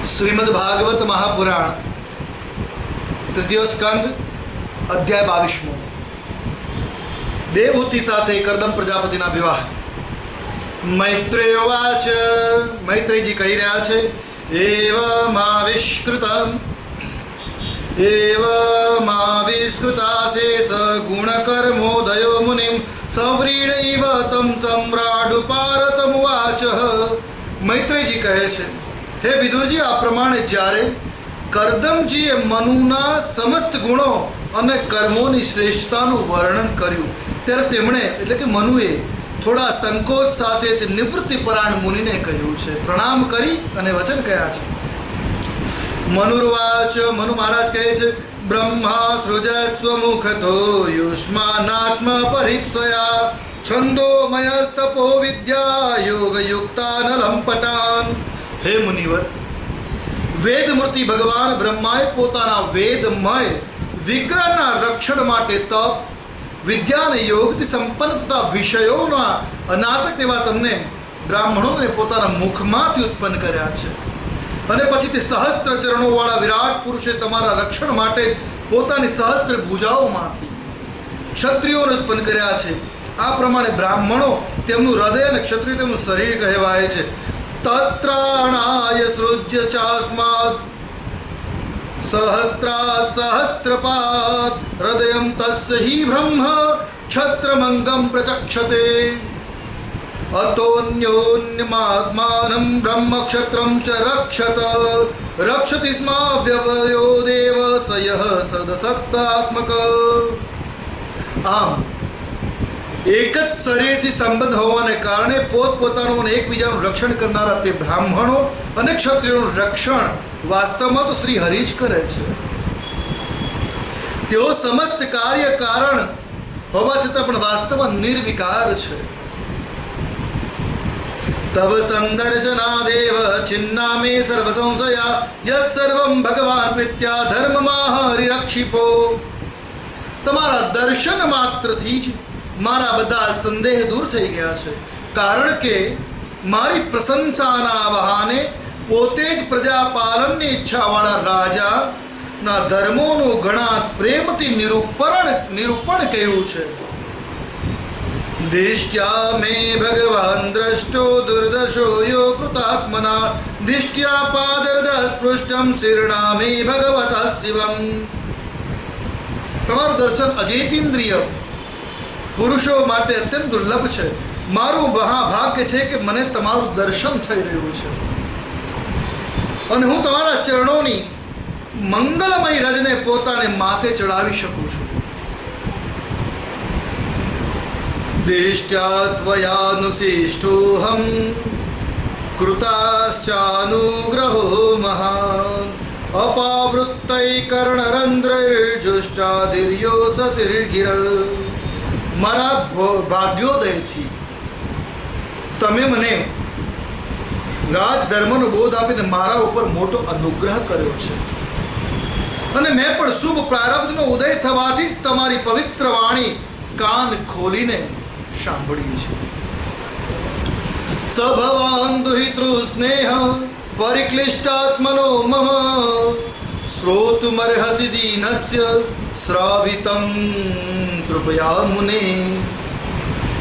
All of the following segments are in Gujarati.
श्रीमद् भागवत महापुराण तृतीय स्कंद अध्याय 22 देवहूति साथे कर्दम प्रजापतिना विवाह। मैत्रेयोवाच मैत्रेयजी कही रह्या छे एवमाविष्कृताशेष गुणकर्मोदयो मुनिं सव्रीणैव तं सम्राडुपारतमुवाच। मैत्रेयजी कहे छे, हे विदुरजी, आ प्रमाणे જ્યારે કરદમજીએ મનુના સમસ્ત ગુણો અને કર્મોની શ્રેષ્ઠતાનું વર્ણન કર્યું ત્યારે તેમણે એટલે કે મનુએ થોડા સંકોચ સાથે તે નિવૃત્તિપરાયણ મુનિને કહ્યું છે, પ્રણામ કરી અને વચન કહ્યા છે। મનુર્વાચ, મનુ મહારાજ કહે છે, બ્રહ્મા સૃજત સ્વમુખતો યુષ્માનાત્મ પરિપ્સયા છંદોમયસ્તપો વિદ્યા યોગયુક્તાનલંપટાન। હે મુનિવર, વેદમૂર્તિ ભગવાન બ્રહ્માએ પોતાના વેદમય વિગ્રહના રક્ષણ માટે તપ, વિદ્યા અને યોગથી સંપન્ન તથા વિષયોના અનાસક એવા તમને બ્રાહ્મણોને પોતાના મુખમાંથી ઉત્પન્ન કર્યા છે અને પછી તે સહસ્ત્ર ચરણોવાળા વિરાટ પુરુષે તમારા રક્ષણ માટે પોતાની સહસ્ત્ર ભુજાઓમાંથી ક્ષત્રિયોને ઉત્પન્ન કર્યા છે। આ પ્રમાણે બ્રાહ્મણો તેમનું હૃદય અને ક્ષત્રિય તેમનું શરીર કહેવાય છે। તત્રાણાય સૃજ્ય ચાસ્માદ સહસ્ત્રાત સહસ્ત્રપાદ હૃદયં તસ્ય હિ બ્રહ્મ ક્ષત્રમંગમ પ્રચક્ષતે અતોન્યોન્યમાત્માनं બ્રહ્મ ક્ષત્રં ચ રક્ષત રક્ષતિ સ્મ વ્યવયો દેવ સયઃ સદસત્તાત્મક। આમ એક જ શરીરથી સંબંધ હોવાને કારણે પોતપોતાનું અને એકબીજાનું રક્ષણ કરનારા તે બ્રાહ્મણો અને ક્ષત્રિયોનું રક્ષણ વાસ્તવમાં તો શ્રી હરિ જ કરે છે। તેઓ સમસ્ત કાર્ય કારણ હોવા છતાં પણ વાસ્તવમાં નિર્વિકાર છે। તવ સંદર્શનાદેવ છિન્ના મે સર્વ સંશયા યત સર્વં ભગવાન પ્રીત્યા ધર્મમાં હરિરક્ષિપો। તમારા દર્શન માત્રથી જ મારા બધા સંદેહ દૂર થઈ ગયા છે, કારણ કે મારી પ્રશંસાના બહાને પોતે જ પ્રજાપાલનની ઈચ્છાવાળા રાજાના ધર્મોનું ઘણા પ્રેમથી નિરૂપણ કહ્યું છે। દિષ્ટ્યા મે ભગવાન દ્રષ્ટો દુર્દર્શો યો કૃતાત્મના દિષ્ટ્યા પાદર્દ સ્પૃષ્ટમ શીર્ણા મે ભગવતા શિવમ। તમારું દર્શન અજેતેન્દ્રિય પુરુષો માટે અત્યંત દુર્લભ છે। મારું મહાભાગ્ય છે કે મને તમારું દર્શન થઈ રહ્યું છે અને હું તમારા ચરણોની મંગલમય રજને પોતાને માથે ચડાવી શકું છું। દિષ્ટ્યા ત્વયાનુશિષ્ટોહમ કૃતાશ્ચાનુગ્રહો મહાન અપાવૃત્તૈકર્ણરંધ્રૈર્જુષ્ટાદિર્યો સતિર્ગિર। મારા ભાગ્યોદયથી તમે મને રાજધર્મનો બોધ આપીને મારા ઉપર મોટો અનુગ્રહ કર્યો છે અને મેં પણ શુભ પ્રારબ્ધનો ઉદય થવાથી જ તમારી પવિત્ર વાણી કાન ખોલીને સાંભળી છે। સભવાન દુહિતૃ સ્નેહ પરિક્લિષ્ટાત્મનો મમ શ્રોતુમર્હસિ દીનસ્ય શ્રાવિતમ કૃપયા મુને।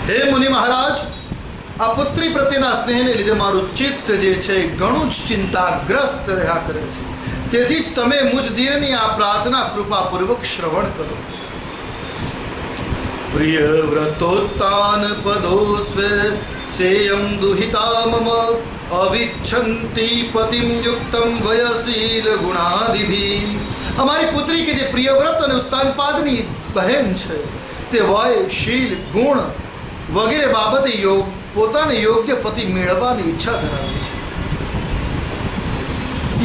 હે મુનિ મહારાજ, આ પુત્રી પ્રત્યેના સ્નેહને લીધે મારું ચિત્ત જે છે ઘણું જ ચિંતાગ્રસ્ત રહ્યા કરે છે, તેથી જ તમે મુજ દીનની આ પ્રાર્થના કૃપાપૂર્વક શ્રવણ કરો। પ્રિય વ્રતોત્તાન પદોસ્વે સેયમ દુહિતા મમ અવિચ્છન્તિ પતિમ યુક્તમ વયશીલ ગુણાદિભી। અમારી પુત્રી કે જે પ્રિયવ્રત અને ઉત્તાનપાદની બહેન છે તે વય, શીલ, ગુણ વગેરે બાબતે પોતાને યોગ્ય પતિ મેળવવાની ઈચ્છા ધરાવે છે।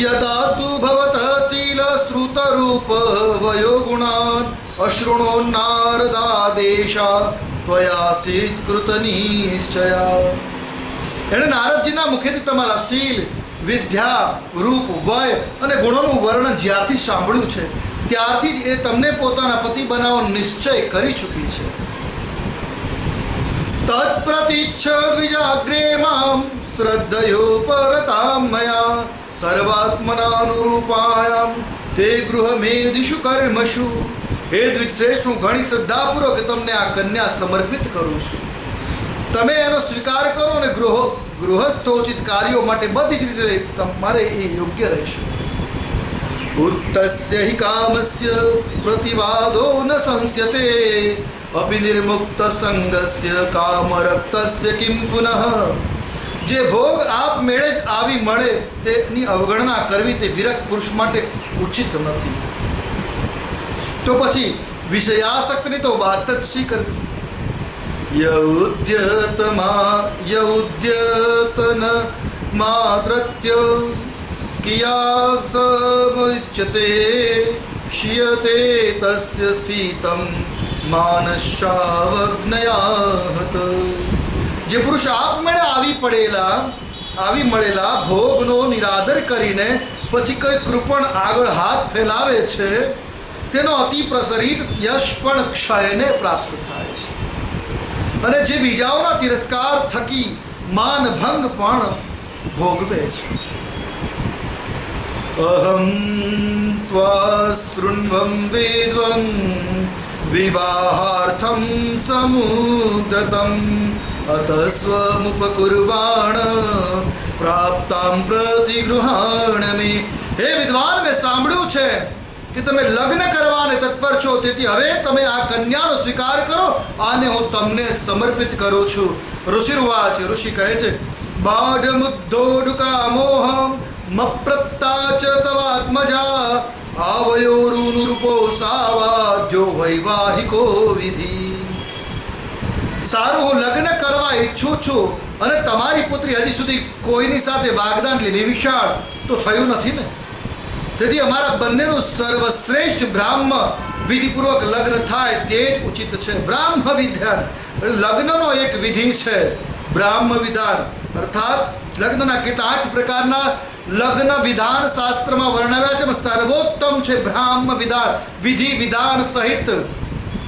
યદા તુ ભવતઃ શીલ શ્રુત રૂપ વયો ગુણાન અશૃણો નારદાદેશા ત્વયાસી કૃત નિશ્ચયા। એણે નારદજીના મુખેથી તમારા શીલ, વિદ્યા, રૂપ, વય અને ગુણોનું વર્ણન જ્યારથી સાંભળ્યું છે ત્યારથી જ એ તમને પોતાના પતિ બનાવવાનો નિશ્ચય કરી ચૂકી છે। તત્પ્રતિચ્છ દ્વિજાગ્રે મામ શ્રદ્ધયો પરતામ મયા સર્વાત્મનાનુરૂપાયામ તે ગૃહમેદિષુ કર્મશુ. હે દ્વિજશ્રેષ્ઠ, હું ઘણી શ્રદ્ધાપૂર્વક તમને આ કન્યા સમર્પિત કરું છું. તમે એનો સ્વીકાર કરો અને ગૃહસ્થોચિત કાર્યો માટે બધી જ રીતે તમારે એ યોગ્ય રહેશે. ઉત્તસ્ય હિ કામસ્ય પ્રતિવાદો ન સંસ્યતે અપિ નિર્મુક્ત સંગસ્ય કામરક્તસ્ય કિમ પુનઃ. જે ભોગ આપ મેળે જ આવી મળે તેની અવગણના કરવી તે વિરક્ત પુરુષ માટે ઉચિત નથી. તો પછી વિષયાસક્તની તો વાત જ શી કરવી. યૌદ્યતન માત્રત્ય કિયાસમુચ્યતે શિયતે તસ્ય સ્થિતમ માનસાવજ્ઞયાહત. જે પુરુષ આપમેળે આવી મળેલા ભોગનો નિરાદર કરીને પછી કોઈ કૃપણ આગળ હાથ ફેલાવે છે તેનો અતિ પ્રસરિત યશ પણ ક્ષયને પ્રાપ્ત થાય છે અને જે બીજાઓના તિરસ્કાર થકી માનભંગ પણ ભોગવે છે. અહમ ત્વા શૃણ્વં વેદ્વં વિવાહાર્થં સમુદ્રતમ અતસ્વમુપકુર્વાણ પ્રાપ્તામ પ્રતિગૃહાણ મે. હે વિદ્વાન, મેં સાંભળ્યું છે કે તમે લગ્ન કરવાને તત્પર છો, તેથી હવે તમે આ કન્યાનો સ્વીકાર કરો. આને હું તમને સમર્પિત કરું છું. ઋષિર્વાચ. ઋષિ કહે છે, બાઢમુદ્ધોડુકામોહમ મપ્રત્તા ચ તવાત્મજા આવયોરુનુરૂપો સાવાદ્યો વૈવાહિકો વિધિ. સારું, હું લગ્ન કરવા ઈચ્છું છું અને તમારી પુત્રી હજી સુધી કોઈની સાથે વાગદાન એટલે વિશાળ તો થયું નથી ને. તેથી અમારા બંનેનું સર્વશ્રેષ્ઠ બ્રાહ્મ વિધિપૂર્વક લગ્ન થાય તે જ ઉચિત છે. બ્રાહ્મ વિધાન લગ્નનો એક વિધિ છે. બ્રાહ્મ વિધાન અર્થાત લગ્નના કેટલા 8 પ્રકારના લગ્ન વિધાન શાસ્ત્રમાં વર્ણવ્યા છે. સર્વોત્તમ છે બ્રાહ્મ વિધાન. વિધિ વિધાન સહિત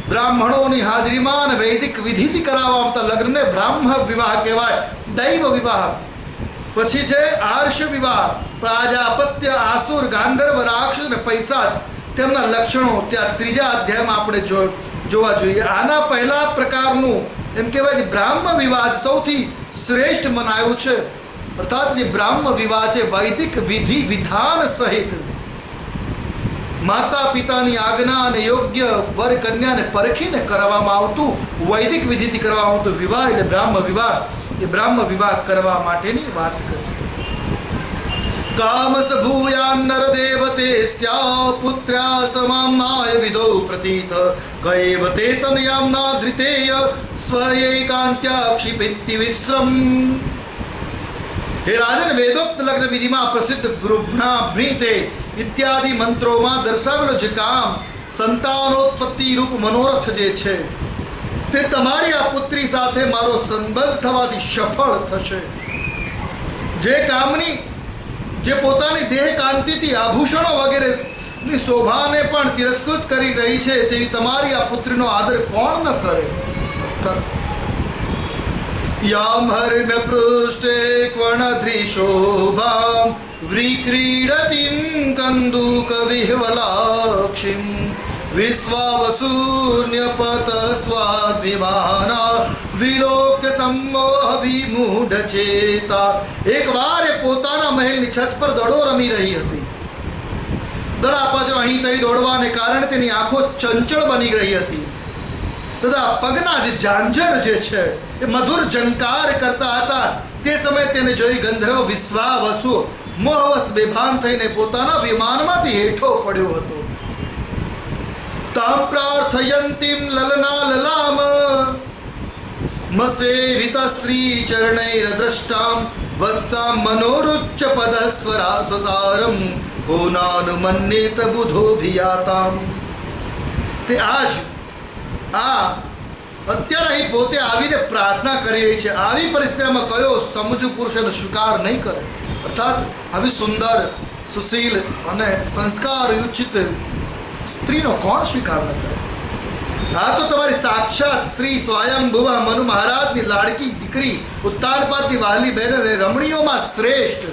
બ્રાહ્મણોની હાજરીમાં અને વૈદિક વિધિથી કરાવવામાં આવતા લગ્નને બ્રાહ્મ વિવાહ કહેવાય. દૈવ વિવાહ. પછી છે આર્ષ વિવાહ. પ્રાજાપત્ય, આસુર, ગાંધર્વ, રાક્ષસ અને પૈશાચ તેમના લક્ષણો ત્યાં 3જા અધ્યાયમાં આપણે જોવા જોઈએ. આના પહેલા પ્રકારનું એમ કહેવાય છે બ્રાહ્મ વિવાહ સૌથી શ્રેષ્ઠ મનાયું છે. અર્થાત જે બ્રાહ્મ વિવાહ છે વૈદિક વિધિ વિધાન સહિત માતા પિતાની આજ્ઞા અને યોગ્ય વર કન્યાને પરખીને કરવામાં આવતું વૈદિક વિધિથી કરવામાં આવતું વિવાહ એટલે બ્રાહ્મ વિવાહ. એ બ્રાહ્મ વિવાહ કરવા માટેની વાત કરી. કામસ ભૂયાન નરદેવતે સ્યા પુત્ર્યા સમામ્નાય વિદો પ્રતીત કૈવ તે તનયામ્ના ધૃતેય સ્વયૈકાંત્યા ક્ષિપિત્તિ વિશ્રમ. હે રાજન, વેદોક્ત લગ્ન વિધિમાં પ્રસિદ્ધ ગૃભ્ણા ભ્રીતે ઇત્યાદિ મંત્રોમાં દર્શાવેલો જે કામ સંતાનોત્પત્તિ રૂપ મનોરથ જે છે તે તમારી આ પુત્રી સાથે મારો સંબંધ થવાથી સફળ થશે. જે પોતાની દેહ કાંતિથી આભૂષણો વગેરેની શોભાને પણ તિરસ્કૃત કરી રહી છે તેવી તમારી આ પુત્રીનો આદર કોણ ન કરે. યામ હર્મ પૃષ્ઠે ક્વણદ્રિશોભામ વ્રીક્રીડતિં કંદુક વિહ્વલાક્ષિં વિશ્વાવસૂર્ણ્યપત સ્વાદ્વિમાના વિલોક્ય સંમોહ વિમૂઢ ચેતા. એક વાર એ પોતાના મહેલની છત પર દડો રમી રહી હતી. દડા પાછળ અહીં તહીં દોડવાને કારણે તેની આંખો ચંચળ બની રહી હતી તથા પગના જે ઝાંઝર જે છે એ મધુર ઝંકાર કરતા હતા. તે સમયે તેને જોઈ ગંધર્વ વિશ્વાવસુ મોહવશ બેભાન થઈને પોતાના વિમાનમાંથી હેઠો પડ્યો હતો. તામ પ્રાર્થયંતીમ લલના લલામ મસેવિત શ્રી ચરણૈર દ્રષ્ટામ વત્સા મનોરુચ્ચ પદસ્વરા સસારમ કોનાનુમન્યેત બુધોભિયાતામ. તે અત્યારે અહીં પોતે આવીને પ્રાર્થના કરી રહી છે. આવી પરિસ્થિતિમાં કયો સમજુ પુરુષ એનો સ્વીકાર નહીં કરે. અર્થાત આવી સુંદર, સુશીલ અને સંસ્કારયુચિત સ્ત્રીનો કોણ સ્વીકાર ન કરે. આ તો તમારી સાક્ષાત શ્રી સ્વયંભુવા મનુ મહારાજની લાડકી દીકરી, ઉત્તાનપાદની વહાલી બહેન અને રમણીઓમાં શ્રેષ્ઠ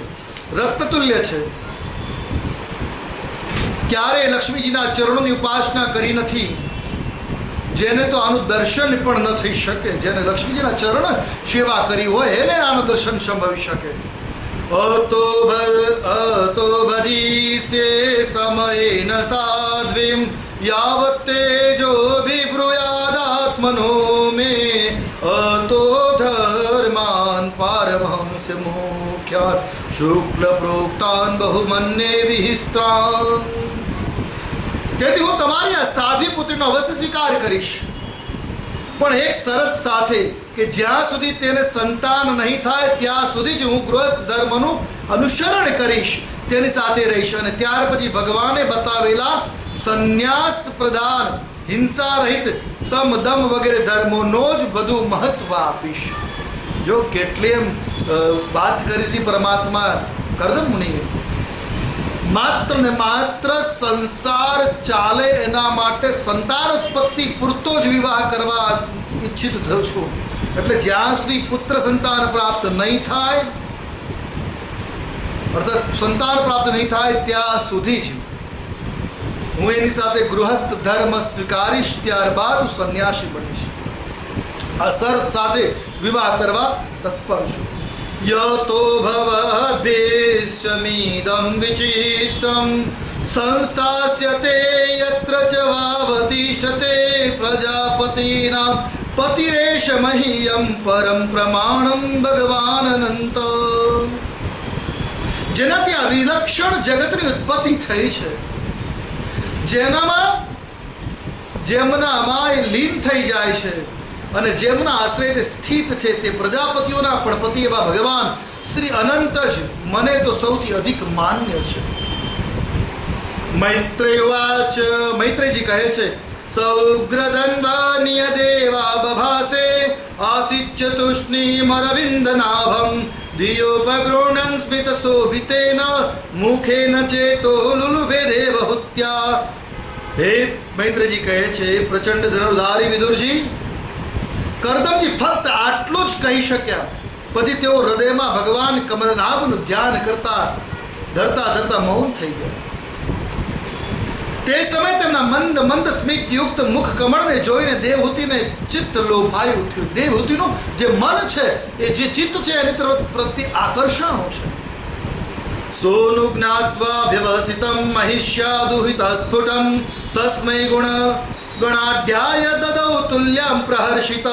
રત્નતુલ્ય છે. ક્યારે લક્ષ્મીજીના ચરણોની ઉપાસના કરી નથી, જેને તો આનું દર્શન પણ ન થઈ શકે. જેને લક્ષ્મીજીના ચરણ સેવા કરી હોય એને આનું દર્શન સંભવી શકે. અતો ભજીષ્યે સમયેન સાધ્વીમ યાવત તેજોભિબ્રૂયાદાત્મનો મે અતો ધર્માન પારમહંસ મુખ્યાન શુક્લ પ્રોક્તાન બહુમન્યે વિહિસ્ત્રાન. તેથી હું તમારી આ સાધ્વી પુત્રીનો અવશ્ય સ્વીકાર કરીશ, પણ એક શરત સાથે કે જ્યાં સુધી તેને સંતાન નહીં થાય ત્યાં સુધી જ હું ગૃહસ્થ ધર્મનું અનુસરણ કરીશ, તેની સાથે રહીશ. અને ત્યાર પછી ભગવાને બતાવેલા સંન્યાસ પ્રધાન હિંસા રહિત સમદમ વગેરે ધર્મોનો જ વધુ મહત્વ આપીશ. જો કેટલી વાત કરી હતી પરમાત્મા કરદમ મુનિએ. માત્ર ને માત્ર સંસાર ચાલે એના માટે સંતાન ઉત્પત્તિ પૂરતો જ વિવાહ કરવા ઈચ્છિત થયો છું. એટલે જ્યાં સુધી પુત્ર સંતાન પ્રાપ્ત નહીં થાય, અર્થાત સંતાન પ્રાપ્ત નહીં થાય ત્યાં સુધી જ હું એની સાથે ગૃહસ્થ ધર્મ સ્વીકારીશ, ત્યારબાદ હું સંન્યાસી બનીશ. આ શરત સાથે વિવાહ કરવા તત્પર છું. યતો ભવદ્ભીષ્મીદં વિચિત્રમ સંસ્થાસ્યતે યત્ર ચ વાવતિષ્ઠતે પ્રજાપતિનામ પતિરેશ મહ્યમ પરમ પ્રમાણમ ભગવાન અનંત. જેનાથી આ વિલક્ષણ જગતની ઉત્પત્તિ થઈ છે, જેમનામાં એ લીન થઈ જાય છે અને જેમના આશ્રય તે સ્થિત છે, તે પ્રજાપતિઓના પણ પતિ એવા ભગવાન શ્રી અનંત જ મને તો સૌથી અધિક માન્ય છે. મૈત્રેયવાચ, મૈત્રેયજી કહે છે, સૌગ્રધન્વાનિય દેવા બભાસે આસિચ્ય તુષ્ણીમરવિંદનાભમ દિયોપગૃણન સ્મિત શોભિતેન મુખેન ચેતો લુલુભે દેવહુત્યા. હે મૈત્રેયજી કહે છે, પ્રચંડ ધનુર્ધારી વિદુરજી, કરદમજી ફક્ત આટલું જ કહી શક્યા. પછી તેઓ હૃદયમાં ભગવાન કમલનાભનું ધ્યાન કરતા ધરતા મૌન થઈ ગયા. તે સમયે તેમના મંદ મંદ સ્મિત યુક્ત મુખ કમળને જોઈને દેવહૂતિને ચિત્ત લોભાઈ ઉઠ્યું. દેવહૂતિનું જે મન છે, એ જે ચિત્ત છે એની તરફ પ્રત્યે આકર્ષણ છે. સોનુ જ્ઞાત્વા વ્યવસિતમ મહિષ્યા દુહિત સ્ફુટમ તસ્મૈ ગણાઢ્યાય દદૌ તુલ્યમ પ્રહર્ષિત.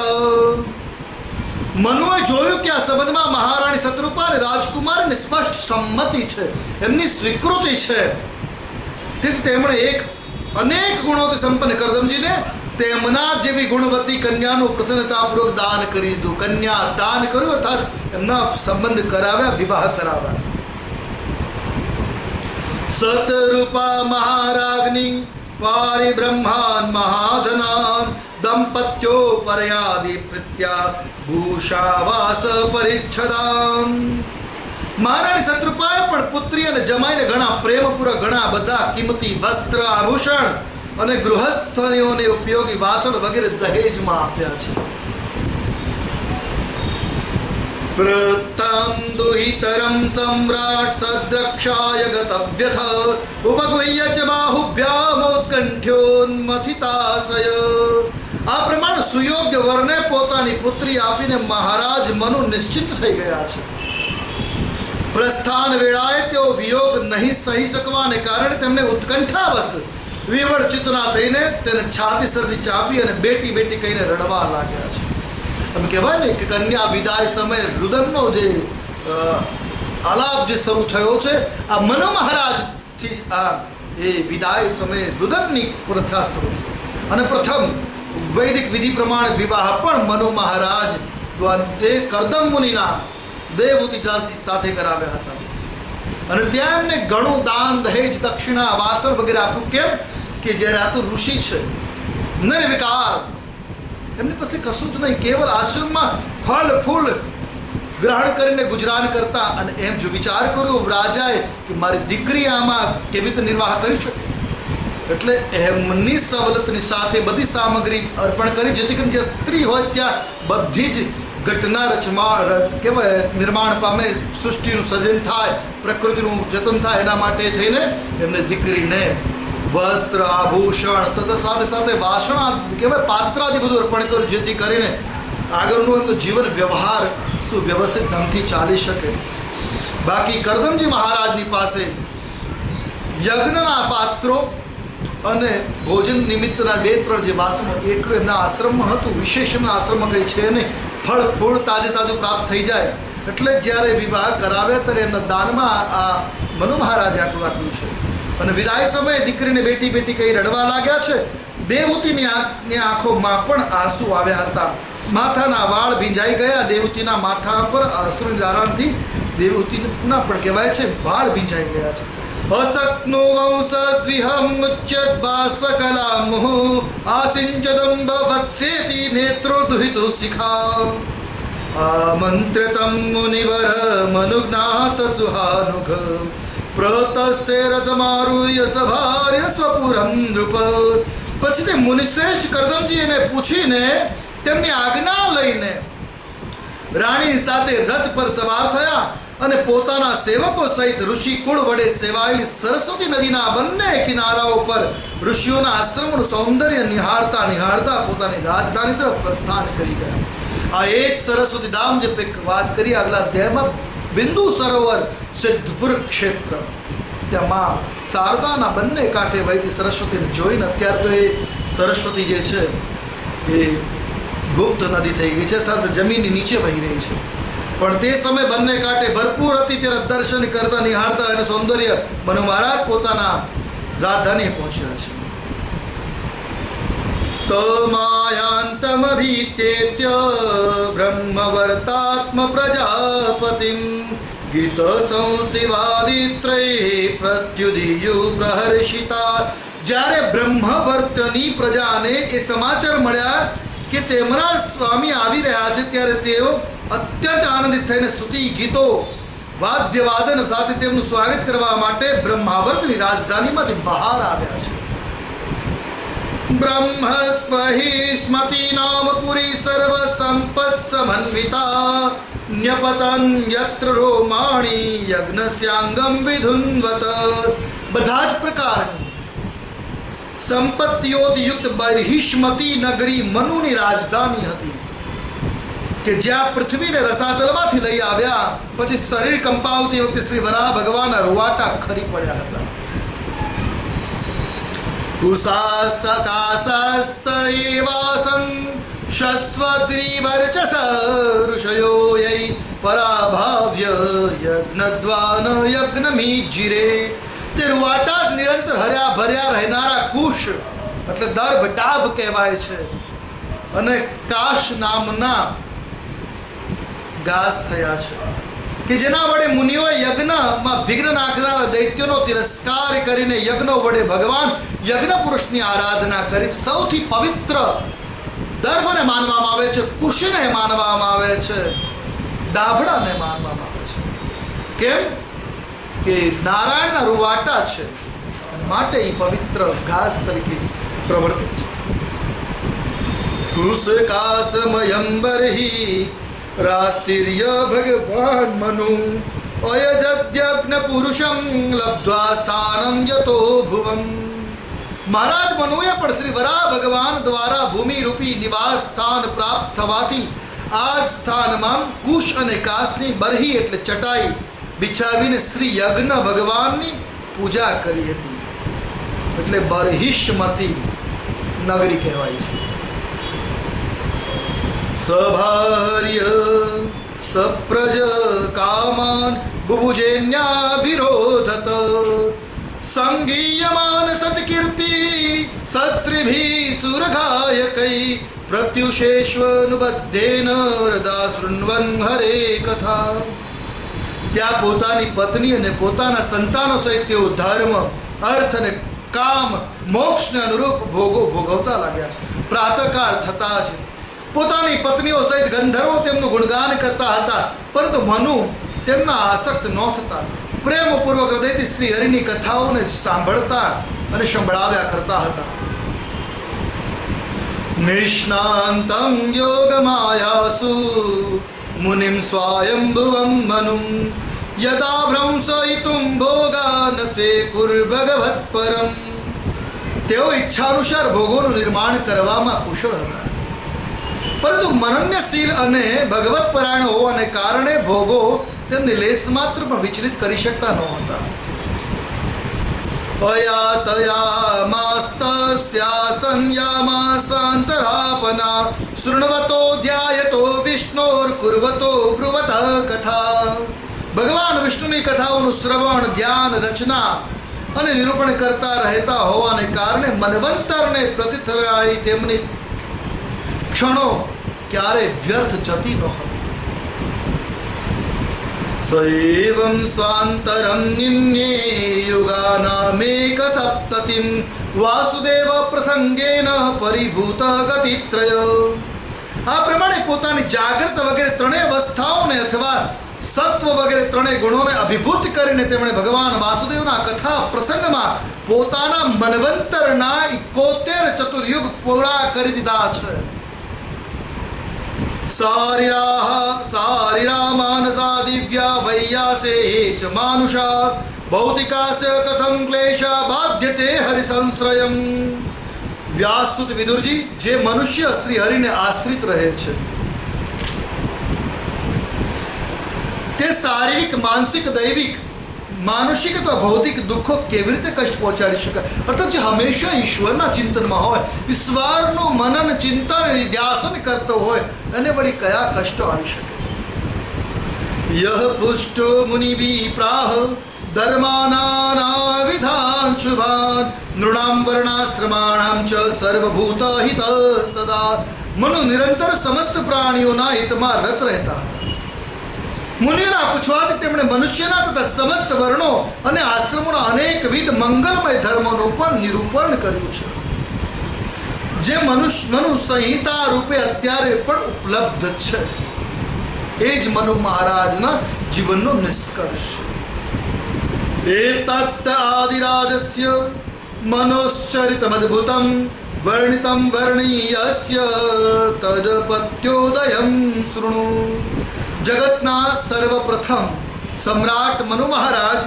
મનુએ જોયું કે આ સંબંધમાં મહારાણી શત્રુપા અને રાજકુમારની સ્પષ્ટ સંમતિ છે, એમની સ્વીકૃતિ છે. તેથી તેમણે અનેક ગુણોથી સંપન્ન કરદમજીને તેમના જેવી ગુણવતી કન્યાનું પ્રસન્નતાપૂર્વક દાન કરી દીધું. કન્યા દાન કર્યું, અર્થાત એમના સંબંધ કરાવ્યા, વિવાહ કરાવ્યા. સતરૂપા મહારાજ્ઞી પારિબ્રહ્માન મહાધનાન દંપત્યો પરયાદિ પ્રીત્યા ભૂષાવાસ પરિચ્છદાન. મહારાણી શત્રુપાએ પણ પુત્રી અને જમાઈને ઘણા પ્રેમપૂર્વક ઘણા બધા કિંમતી વસ્ત્ર, આભૂષણ અને ગૃહસ્થનીઓને ઉપયોગી વાસણ વગેરે દહેજમાં આપ્યા છે. પ્રતમ દુહિતરમ સમ્રાટ સદ્રક્ષાય ગતવ્યથ ઉપગુહ્ય ચ બાહુભ્યામ ઉત્કંઠ્યોન્મથિતાશય. આ પ્રમાણે સુયોગ્ય વરને પોતાની પુત્રી આપીને મહારાજ મનુ નિશ્ચિત થઈ ગયા છે. પ્રસ્થાન વેળાએ તેઓ વિયોગ નહીં સહી શકવાને કારણે તેમને ઉત્કંઠાવશ વિવળ ચિત્તના થઈને તેને છાતી સરસી ચાપી અને બેટી બેટી કહીને રડવા લાગ્યા છે. એમ કહેવાય ને કે કન્યા વિદાય સમયે રુદનનો જે આલાપ જે શરૂ થયો છે, આ મનુ મહારાજથી જ આ એ વિદાય સમયે રુદનની પ્રથા શરૂ થઈ. અને પ્રથમ વૈદિક વિધિ પ્રમાણે વિવાહ પણ મનુ મહારાજ કરદમ મુનિના દેવહૂતિ સાથે કરાવ્યા હતા. અને ત્યાં એમને ઘણું દાન, દહેજ, દક્ષિણા, વાસણ વગેરે આપ્યું. કેમ કે જ્યારે આ તો ઋષિ છે, નિર્વિકાર, એમની પાસે કશું જ નહીં, કેવલ આશ્રમમાં ફળ ફૂલ ગ્રહણ કરીને ગુજરાન કરતા. અને એમ જો વિચાર કર્યો રાજાએ કે મારી દીકરી આમાં કેવી રીતે નિર્વાહ કરી શકે, એટલે એમની સવલતની સાથે બધી સામગ્રી અર્પણ કરી, જેથી કરીને જે સ્ત્રી હોય ત્યાં બધી જ ઘટના કહેવાય નિર્માણ પામે, સૃષ્ટિનું સર્જન થાય, પ્રકૃતિનું જતન થાય, એના માટે થઈને એમને દીકરીને વસ્ત્ર, આભૂષણ તથા સાથે સાથે વાસણ કહેવાય પાત્રાદિ બધું અર્પણ કર્યું, જેથી કરીને આગળનું એમનું જીવન વ્યવહાર સુવ્યવસ્થિત ઢંગથી ચાલી શકે. બાકી કરદમજી મહારાજની પાસે યજ્ઞના પાત્રો અને ભોજન નિમિત્તના 2-3 જે વાસણો એટલું એમના આશ્રમમાં હતું. વિશેષ એમના આશ્રમમાં કંઈ છે નહીં, ફળ ફૂળ તાજું પ્રાપ્ત થઈ જાય. એટલે જ્યારે વિવાહ કરાવ્યા ત્યારે એમના દાનમાં આ મનુ મહારાજે આટલું આપ્યું છે. અને વિદાય સમયે દીકરીને બેટી બેટી કહી રડવા લાગ્યા છે. દેવહૂતિની આંખોમાં પણ આંસુ આવ્યા હતા. માથાના વાળ ભીંજાઈ ગયા. દેવહૂતિના માથા પર આંસુની ધારણથી દેવહૂતિના પણ કહેવાય છે વાળ ભીંજાઈ ગયા છે. અસક્નો વંશદ્વિહમ ઉચ્યત બાષ્પકલામુઃ આસિંચદંબ વત્સેતિ નેત્રો દુહિતો શિખા આમંત્રિતમ મુનિવર મનુજ્ઞાત સુહાનુઘ પ્રતસ્તે રથમારુહ્ય સભાર્ય સ્વપુરમ નૃપ. પછી તે મુનિશ્રેષ્ઠ કરદમજી એને પૂછીને તેમની આજ્ઞા લઈને રાણી સાથે રથ પર સવાર થયા અને પોતાના સેવકો સહિત ઋષિકુળ વડે સેવાયેલી સરસ્વતી નદીના બંને કિનારાઓ પર ઋષિઓના આશ્રમનું સૌંદર્ય નિહાળતા નિહાળતા પોતાની રાજધાની તરફ પ્રસ્થાન કરી ગયા. આ એ જ સરસ્વતી ધામ જે વાત કરી આગલા અધ્યાયમાં, બિંદુ સરોવર સિદ્ધપુર ક્ષેત્ર. તેમાં શારદાના બંને કાંઠે વહેતી સરસ્વતીને જોઈને અત્યારે તો એ સરસ્વતી જે છે એ ગુપ્ત નદી થઈ ગઈ છે, અર્થાત જમીનની નીચે વહી રહી છે. પણ તે સમય બંને કાંઠે ભરપૂર હતી. ત્યારે દર્શન કરતા નિહાળતા એનું સૌંદર્ય મનુ મહારાજ પોતાના રાજધાની પહોંચ્યા છે. તમાયાંતમભીત્યેત્ય બ્રહ્મવર્તાત્મ પ્રજાપતિમ ગીત સંસ્થિવાદિત્રૈ પ્રત્યુદિયુ પ્રહર્ષિતા. જ્યારે બ્રહ્મવર્તની પ્રજાને એ સમાચાર મળ્યા કે તેમના સ્વામી આવી રહ્યા છે, ત્યારે તેઓ અત્યંત આનંદિત થઈને સ્તુતિ ગીતો વાદ્યવાદન સાથે તેમનું સ્વાગત કરવા માટે બ્રહ્માવર્તની રાજધાનીમાંથી બહાર આવ્યા છે. બ્રહ્મસ્પહિ સ્મતિ નામ પુરી સર્વ સંપત સમન્વિતા ન્યપતન યત્ર રોમાણી યજ્ઞસ્યાંગમ વિધુન્વત. બધા જ પ્રકારની સંપત્તિઓથી યુક્ત બર્હિષ્મતી નગરી મનુની રાજધાની હતી કે જ્યાં પૃથ્વીને રસાતલમાંથી લઈ આવ્યા પછી શરીર કંપાવતી વખતે શ્રી વરાહ ભગવાનના રૂવાટા ખરી પડ્યા હતા. કુશાસકાસસ્તએવાસં શસ્વદ્રિવર્ચસ ઋષયો યૈ પરાભાવ્ય યજ્ઞદ્વાન યજ્ઞમીજિરે. તે રૂવાટા જ નિરંતર હર્યા ભર્યા રહેનારા કુશ એટલે દર્ભ ડાભ કહેવાય છે, અને કાશ નામના ઘાસ થયા છે કે જેના વડે મુનિઓએ યજ્ઞમાં વિઘ્ન નાખનારા દૈત્યોનો તિરસ્કાર કરીને યજ્ઞો વડે ભગવાન યજ્ઞ પુરુષની આરાધના કરી. સૌથી પવિત્ર દર્ભને માનવામાં આવે છે, કુશને માનવામાં આવે છે, ડાભડાને માનવામાં આવે છે. કેમ કે નારાયણના રૂવાટા છે માટે એ પવિત્ર ઘાસ તરીકે પ્રવર્તિત છે. કુશકાસમયંબરહિ રાસ્તિર્ય ભગવાન મનુ અયજદ્યજ્ઞ પુરુષમ લબ્ધ્વા સ્થાનમ યતો ભુવમ. મહારાજ મનુએ પણ શ્રી વરાહ ભગવાન દ્વારા ભૂમિ રૂપી નિવાસ સ્થાન પ્રાપ્ત થવાથી આ સ્થાનમાં કુશ અને કાસની બરહી એટલે ચટાઈ બિછાવીને શ્રી યજ્ઞ ભગવાનની પૂજા કરી હતી. એટલે બર્હિષ્મતી નગરી કહેવાય છે. સભાર્ય સપ્રજ કામાન બુભુજેન્યાવિરોધત સંગીયમાન સત્કીર્તિ શસ્ત્રિભી સુરગાયકૈ પ્રત્યુષેષ્વનુબદ્ધેન હૃદા શૃण्वन् હરે કથા. ત્યાં પોતાની પત્ની અને પોતાના સંતાનો સહિત તેઓ ધર્મ, અર્થ અને કામ, મોક્ષને અનુરૂપ ભોગો ભોગવતા લાગ્યા. પ્રાતઃકાળ થતા જ પોતાની પત્નીઓ સહિત ગંધર્વો તેમનું ગુણગાન કરતા હતા, પરંતુ મનુ તેમના આસક્ત ન થતા પ્રેમપૂર્વક હૃદયથી શ્રી હરિની કથાઓને સાંભળતા અને સંભળાવ્યા કરતા હતા. निष्णान्तं योगमायासु मुनिं स्वायम्भुवं मनुं यदा भ्रंसयितुं भोगा न सेकुर्भगवत्परं। તેઓ ઈચ્છાનુસાર ભોગોનું નિર્માણ કરવામાં કુશળ હતા, પરંતુ મનન્યશીલ અને ભગવત પરાયણ હોવાને કારણે ભોગો તેમને લેશ માત્ર પણ વિચલિત કરી શકતા નહોતા. અયાતયામાસ્તસ્યાસંયામાસાંતરાપના શૃણવતો ધ્યાયતો વિષ્ણોર્કુર્વતો બ્રુવતઃ કથા. ભગવાન વિષ્ણુની કથાઓનું શ્રવણ, ધ્યાન, રચના અને નિરૂપણ કરતા રહેતા હોવાને કારણે મનવંતરને પ્રતિથરાળી તેમની ક્ષણો ક્યારે વ્યર્થ જતી નહોતી. સૈવં સ્વાંતરં નિન્યે યુગાનામેક સપ્તતિમ વાસુદેવ પ્રસંગેન પરિભૂત ગતિત્રય. આ પ્રમાણે પોતાની જાગૃત વગેરે ત્રણેય અવસ્થાઓને અથવા સત્વ વગેરે ત્રણેય ગુણોને અભિભૂત કરીને તેમણે ભગવાન વાસુદેવના કથા પ્રસંગમાં પોતાના મનવંતરના 71 ચતુર્યુગ પૂરા કરી દીધા છે. સારીરા માનસા દિવ્યા વૈયાસે ચ માનુષા ભૌતિકાસ્ય કથમ ક્લેશા બાધ્યતે હરિસંશ્રયમ. વ્યાસસુત વિદુરજી, જે મનુષ્ય શ્રી હરિને આશ્રિત રહે છે તે શારીરિક, માનસિક, દૈવિક, માનુષિક અથવા ભૌતિક દુઃખો કેવી રીતે કષ્ટ પહોંચાડી શકે? અર્થાત જે હંમેશા ઈશ્વરના ચિંતનમાં હોય, ઈશ્વરનું મનન, ચિંતન, ધ્યાસન કરતો હોય, એને વળી કયા કષ્ટો આવી શકે? યહ પુષ્ટો મુનિભિ પ્રાહ ધર્માનાના વિધાન શુભાન નૃણામ વર્ણાશ્રમાણામ ચ સર્વભૂત હિત સદા. મનુ નિરંતર સમસ્ત પ્રાણીઓના હિતમાં રત રહેતા હતા. મુનિઓના પૂછવાથી તેમણે મનુષ્યના તથા સમસ્ત વર્ણો અને આશ્રમોના અનેકવિધ મંગલમય ધર્મોનું પણ નિરૂપણ કર્યું છે, જે મનુ સંહિતા રૂપે અત્યારે પણ ઉપલબ્ધ છે. એ જ મનુ મહારાજના જીવનનો નિષ્કર્ષ છે. એતત્ત આદિરાજસ્ય મનોશ્ચરિતમદ્ભુતમ વર્ણિતમ વર્ણિયસ્ય તદપત્યોદયં શૃણુ. જગતના સર્વપ્રથમ સમ્રાટ મનુ મહારાજ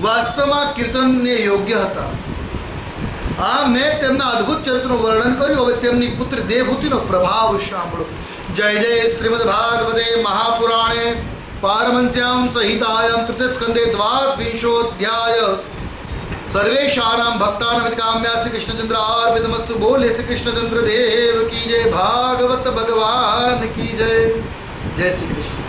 વાસ્તવમાં કીર્તનને યોગ્ય હતા. આ મેં તેમના અદ્ભુત ચરિત્રનું વર્ણન કર્યું. હવે તેમની પુત્રી દેવહૂતિનો પ્રભાવ સાંભળો. જય જય શ્રીમદ ભાગવતે મહાપુરાણે પારમહંસ્યામ સંહિતાયામ તૃતીય સ્કંદે દ્વાદશોऽધ્યાય. સર્વેષાનાં ભક્તાનાં હિતકામ્યા શ્રી કૃષ્ણચંદ્ર અર્પિતમસ્તુ. બોલે શ્રી કૃષ્ણચંદ્ર દેવ કી જય. ભાગવત ભગવાન કી જય. જય શ્રી કૃષ્ણ.